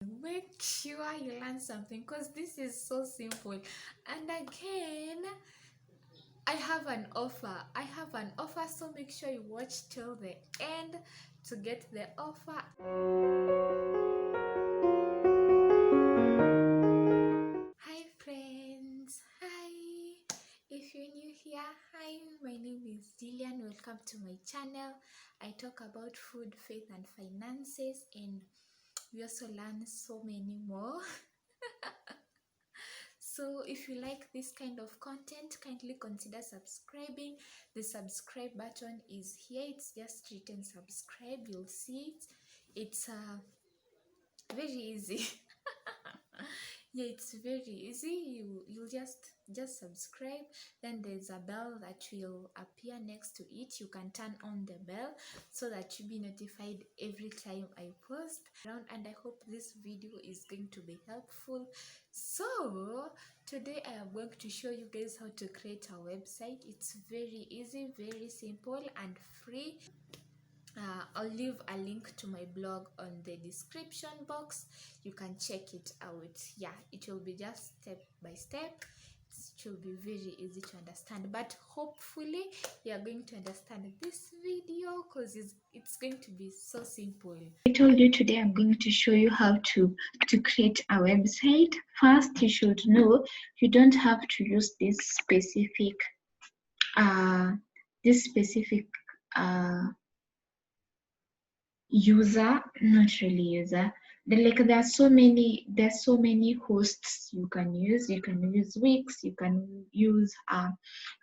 Make sure you learn something because this is so simple. And again, I have an offer. So make sure you watch till the end to get the offer. Hi friends. Hi. If you're new here, hi. My name is Jillian. Welcome to my channel. I talk about food, faith, and finances, and we also learn so many more. So if you like this kind of content, kindly consider subscribing. The subscribe button is here. It's just written subscribe. You'll see it. It's very easy. Yeah, it's very easy. You'll just subscribe. Then there's a bell that will appear next to it. You can turn on the bell so that you'll be notified every time I post around. And I hope this video is going to be helpful. So today I am going to show you guys how to create a website. It's very easy, very simple, and free. I'll leave a link to my blog on the description box. You can check it out. Yeah, it will be just step by step. It will be very easy to understand, but hopefully you are going to understand this video because it's going to be so simple. I told you today I'm going to show you how to create a website. First, you should know you don't have to use this specific user, not really user. There's so many hosts you can use. You can use Wix, you can use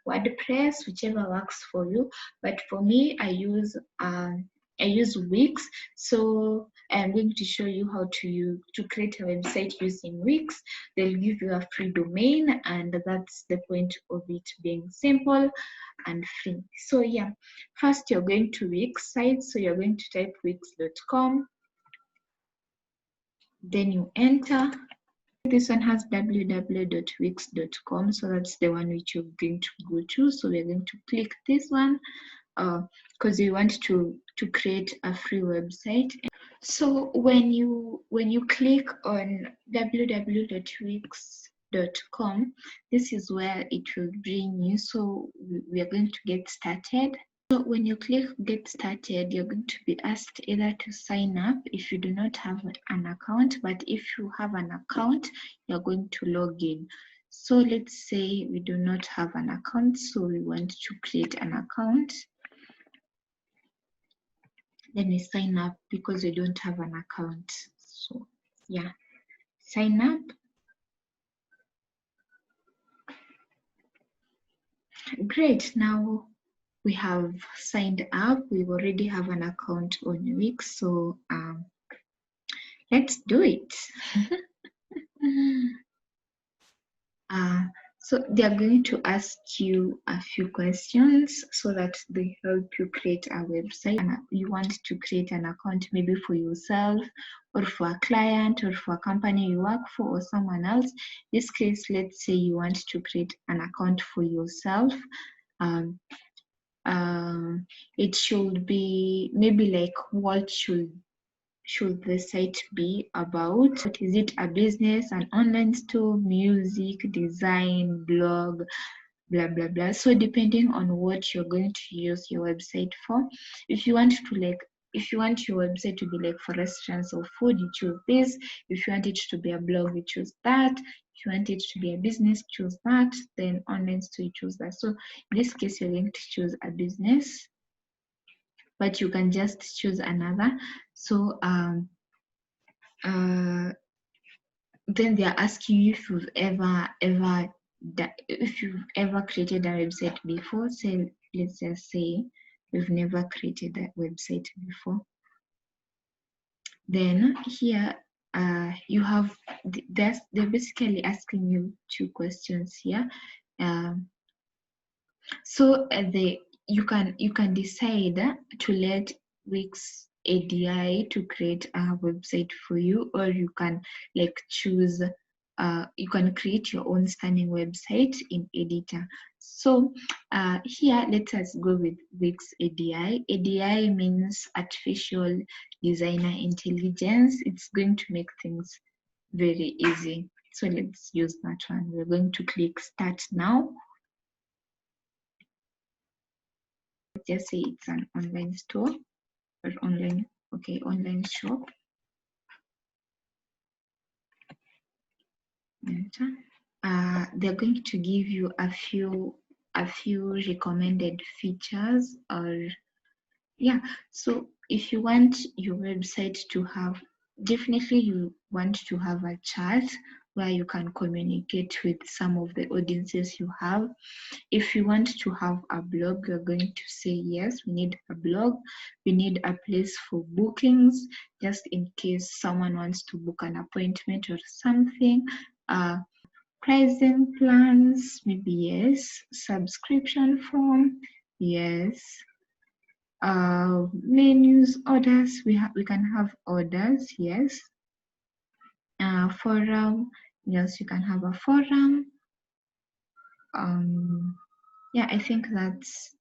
WordPress, whichever works for you. But for me, I use Wix. So I'm going to show you how to create a website using Wix. They'll give you a free domain, and that's the point of it being simple and free. So yeah, first you're going to Wix site. So you're going to type wix.com. Then you enter. This one has www.wix.com, so that's the one which you're going to go to. So we're going to click this one because we want to create a free website. So when you click on www.wix.com, this is where it will bring you. So we are going to get started. So when you click get started, you're going to be asked either to sign up if you do not have an account, but if you have an account, you're going to log in. So let's say we do not have an account, so we want to create an account. Then we sign up because we don't have an account. So yeah, sign up. Great, now we have signed up. We already have an account on Wix, so let's do it. So they are going to ask you a few questions so that they help you create a website. And you want to create an account maybe for yourself or for a client or for a company you work for or someone else. In this case, let's say you want to create an account for yourself. It should be maybe like, what should the site be about? Is it a business, an online store, music, design, blog, blah blah blah? So depending on what you're going to use your website for, if you want your website to be like for restaurants or food, you choose this. If you want it to be a blog, you choose that. If you want it to be a business, choose that. Then online store, you choose that. So in this case, you're going to choose a business, but you can just choose another. So then they're asking you if you've ever created a website before. So let's just say you've never created a website before. Then here you have they're basically asking you two questions here. So you can decide to let Wix ADI to create a website for you, or you can like choose you can create your own stunning website in editor. So here let us go with Wix ADI. ADI means artificial designer intelligence. It's going to make things very easy. So let's use that one. We're going to click start now. Just say it's an online store or online, okay, online shop. Enter. They're going to give you a few recommended features, or yeah. So if you want your website to have, definitely you want to have a chat where you can communicate with some of the audiences you have. If you want to have a blog, you're going to say yes, we need a blog. We need a place for bookings, just in case someone wants to book an appointment or something. Pricing plans, maybe yes. Subscription form, yes. Menus, orders, we can have orders, yes. Forum, yes, you can have a forum. Yeah, I think that's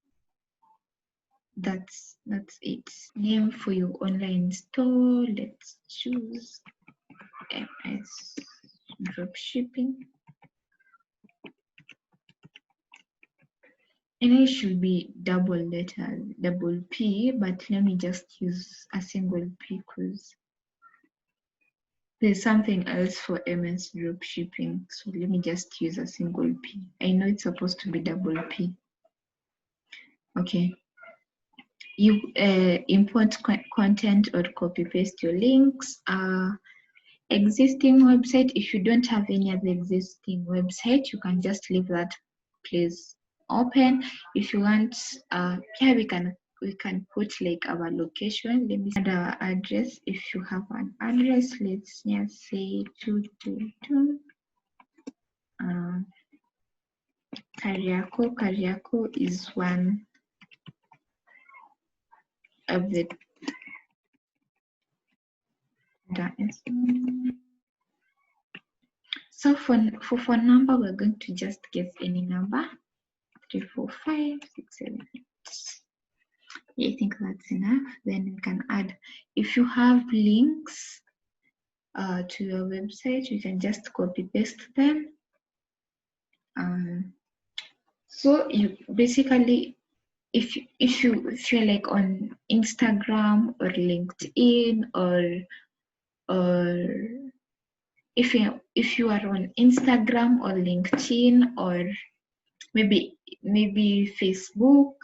it. Name for your online store, let's choose MS dropshipping. And it should be double letters, double P, but let me just use a single P because there's something else for MS dropshipping. So let me just use a single P. I know it's supposed to be double P. Okay. You import content or copy paste your links. Existing website, if you don't have any other existing website, you can just leave that place open. If you want, yeah, we can put like our location. Let me add our address. If you have an address, let's just say 222 Kariako. Kariako is one of the so for phone number, we're going to just guess any number. 3, 4, 5, 6, 7, 8. Yeah, I think that's enough. Then we can add, if you have links to your website, you can just copy paste them. So you basically, if you're like on Instagram or LinkedIn, or if you are on Instagram or LinkedIn, or maybe Facebook,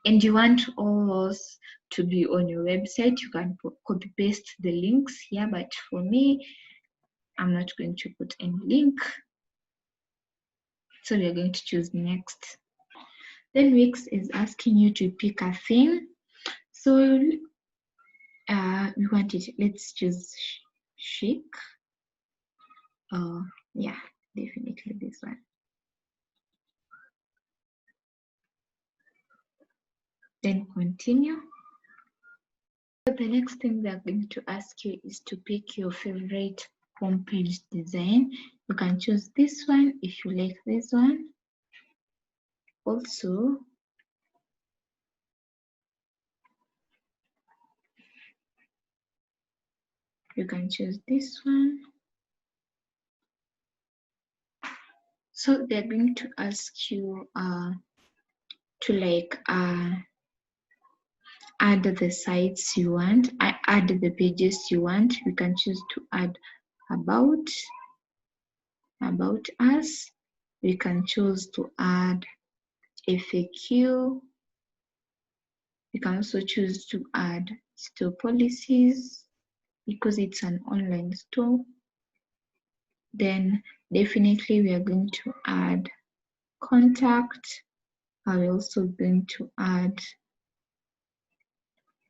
and you want all those to be on your website, you can copy paste the links here. But for me, I'm not going to put any link. So we're going to choose next. Then Wix is asking you to pick a theme. So we want it, let's choose chic. Yeah, definitely this one. Then continue. So the next thing they're going to ask you is to pick your favorite homepage design. You can choose this one if you like this one. Also, you can choose this one. So they're going to ask you to like add the sites you want, add the pages you want. You can choose to add about us. We can choose to add FAQ. We can also choose to add store policies because it's an online store. Then definitely we are going to add contact. I'm also going to add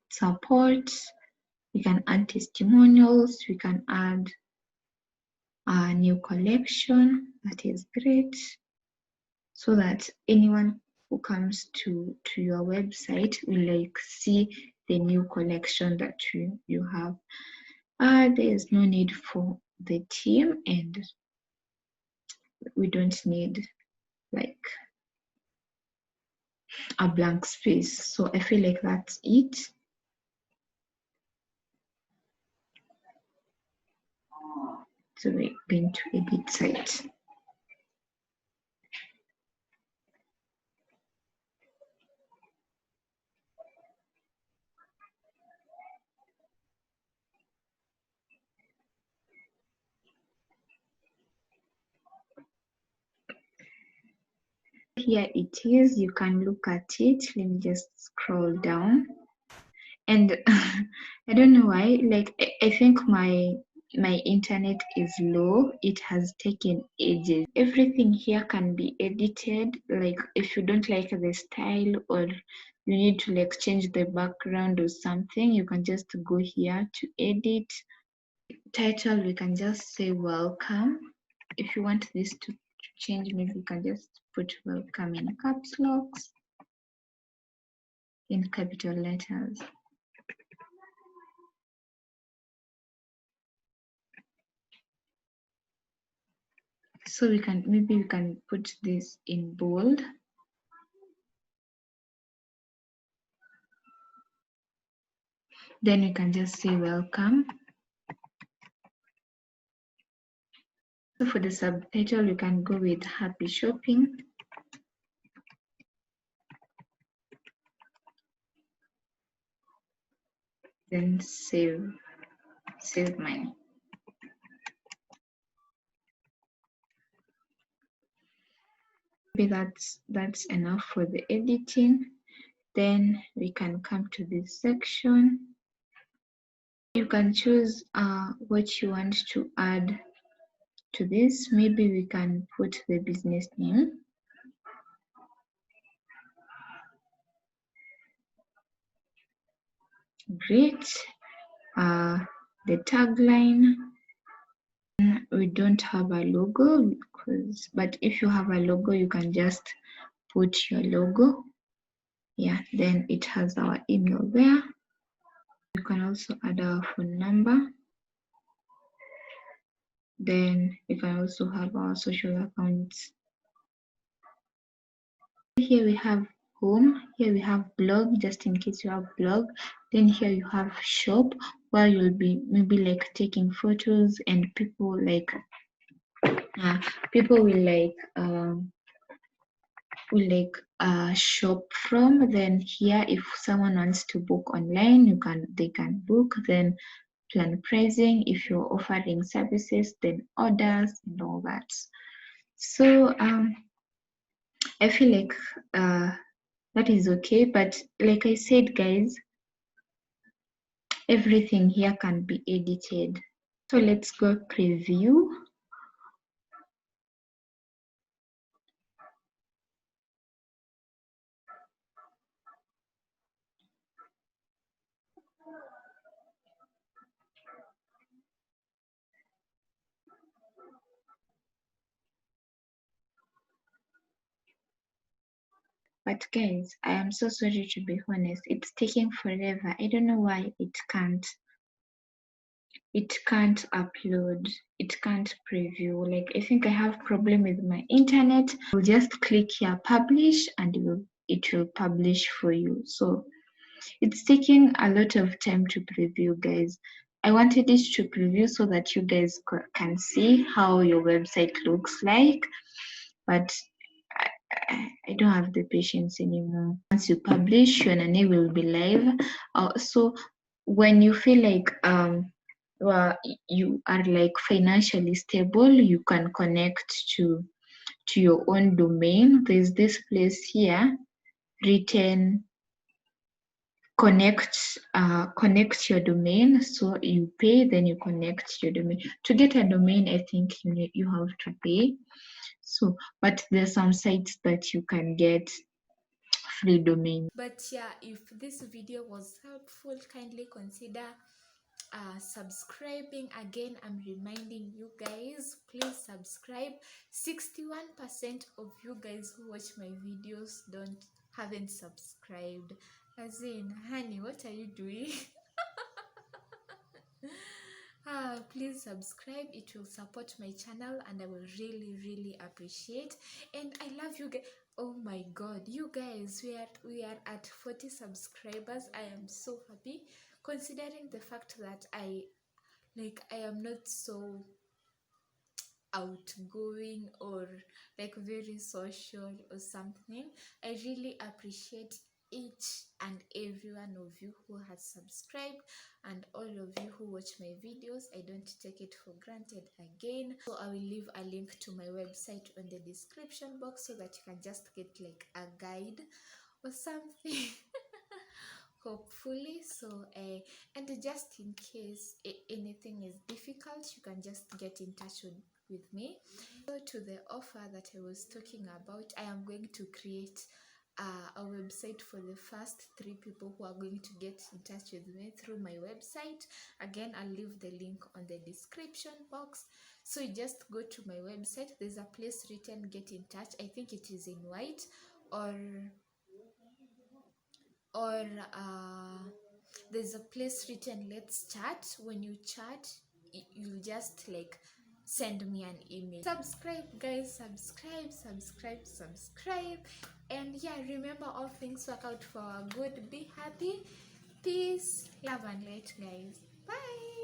support. We can add testimonials. We can add a new collection. That is great. So that anyone who comes to your website will like see the new collection that you have. There is no need for the team, and we don't need like a blank space. So I feel like that's it. So we're going to edit site. Here it is, you can look at it. Let me just scroll down. And I don't know why, like I think my internet is low. It has taken ages. Everything here can be edited. Like if you don't like the style or you need to like change the background or something, you can just go here to edit. Title, we can just say welcome. If you want this to change, maybe you can just put welcome in caps locks, in capital letters. So we can, maybe we can put this in bold. Then we can just say welcome. So for the subtitle, you can go with happy shopping. Then save mine. Maybe that's enough for the editing. Then we can come to this section. You can choose what you want to add to this. Maybe we can put the business name. Great. The tagline. We don't have a logo, but if you have a logo, you can just put your logo. Yeah, then it has our email there. You can also add our phone number. Then we can also have our social accounts. Here we have home. Here we have blog, just in case you have blog. Then here you have shop, where you'll be maybe like taking photos and people like people will like shop from. Then here, if someone wants to book online, they can book. Then plan pricing, if you're offering services, then orders and all that. So I feel like that is okay, but like I said, guys, everything here can be edited. So let's go preview. But guys, I am so sorry, to be honest. It's taking forever. I don't know why it can't upload, it can't preview. Like I think I have problem with my internet. I'll just click here publish and it will publish for you. So it's taking a lot of time to preview, guys. I wanted it to preview so that you guys can see how your website looks like, but I don't have the patience anymore. Once you publish, your name will be live. So when you feel like well, you are like financially stable, you can connect to your own domain. There's this place here written connect your domain. So you pay, then you connect your domain. To get a domain, I think you have to pay. So, but there's some sites that you can get free domain. But yeah, if this video was helpful, kindly consider subscribing. Again, I'm reminding you guys, please subscribe. 61% of you guys who watch my videos haven't subscribed. As in, honey, what are you doing? Please subscribe. It will support my channel and I will really appreciate. And I love you guys. Oh my god, you guys, we are at 40 subscribers. I am so happy, considering the fact that I am not so outgoing or like very social or something. I really appreciate each and every one of you who has subscribed and all of you who watch my videos. I don't take it for granted again. So I will leave a link to my website on the description box so that you can just get like a guide or something. Hopefully. So and just in case anything is difficult, you can just get in touch with me. So to the offer that I was talking about, I am going to create a website for the first 3 people who are going to get in touch with me through my website. Again, I'll leave the link on the description box. So you just go to my website, there's a place written get in touch. I think it is in white, or there's a place written let's chat. When you chat, you'll just like send me an email. Subscribe guys, subscribe. And yeah, remember, all things work out for our good. Be happy. Peace, love and light guys. Bye.